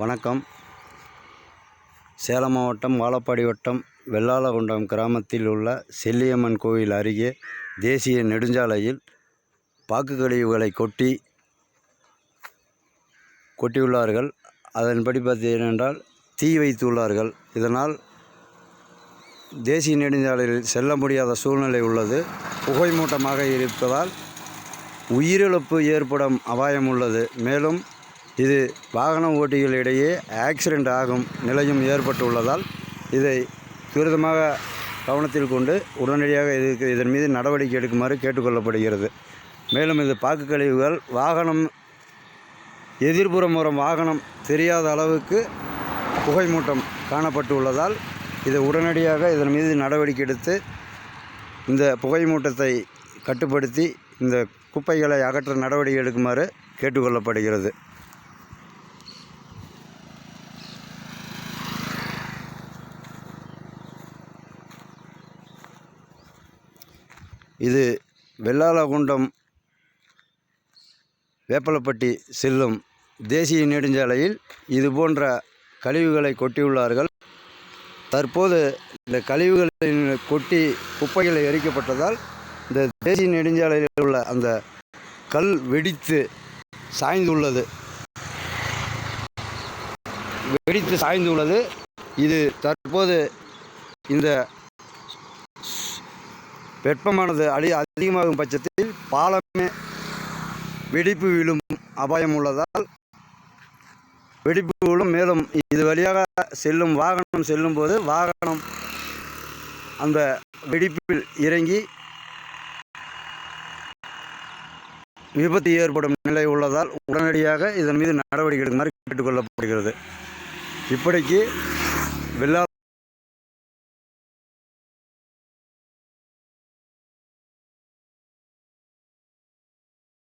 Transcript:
வணக்கம். சேலம் மாவட்டம் வாழப்பாடி வட்டம் வெள்ளாளகுண்டம் கிராமத்தில் உள்ள செல்லியம்மன் கோயில் அருகே தேசிய நெடுஞ்சாலையில் பாக்கு கழிவுகளை கொட்டியுள்ளார்கள். அதன்படி பார்த்தீர்கள் தீ வைத்துள்ளார்கள். இதனால் தேசிய நெடுஞ்சாலையில் செல்ல முடியாத சூழ்நிலை உள்ளது. புகை மூட்டமாக இருப்பதால் உயிரிழப்பு ஏற்படும் அபாயம் உள்ளது. மேலும் இது வாகன ஓட்டிகளிடையே ஆக்சிடெண்ட் ஆகும் நிலையும் ஏற்பட்டுள்ளதால் இதை துரிதமாக கவனத்தில் கொண்டு உடனடியாக இதன் மீது நடவடிக்கை எடுக்குமாறு கேட்டுக்கொள்ளப்படுகிறது. மேலும் இது பாக்கு கழிவுகள் எதிர்ப்புறம் வரும் வாகனம் தெரியாத அளவுக்கு புகை மூட்டம் காணப்பட்டுள்ளதால் இதை உடனடியாக இதன் மீது நடவடிக்கை எடுத்து இந்த புகை மூட்டத்தை கட்டுப்படுத்தி இந்த குப்பைகளை அகற்ற நடவடிக்கை எடுக்குமாறு கேட்டுக்கொள்ளப்படுகிறது. இது வெள்ளாளகுண்டம் வேப்பலப்பட்டி செல்லும் தேசிய நெடுஞ்சாலையில் இது போன்ற கழிவுகளை கொட்டியுள்ளார்கள். தற்போது இந்த கழிவுகளில் கொட்டி குப்பைகளை எரிக்கப்பட்டதால் இந்த தேசிய நெடுஞ்சாலையில் உள்ள அந்த கல் வெடித்து சாய்ந்துள்ளது. இது தற்போது இந்த வெப்பமானது அதிகமாகும் பட்சத்தில் பாலமே வெடிப்பு விழும் அபாயம் உள்ளதால் வெடிப்பு விழும். மேலும் இது வழியாக வாகனம் செல்லும்போது வாகனம் அந்த வெடிப்பில் இறங்கி விபத்து ஏற்படும் நிலை உள்ளதால் உடனடியாக இதன் மீது நடவடிக்கை எடுக்குமாறு கேட்டுக்கொள்ளப்படுகிறது. இப்படிக்கு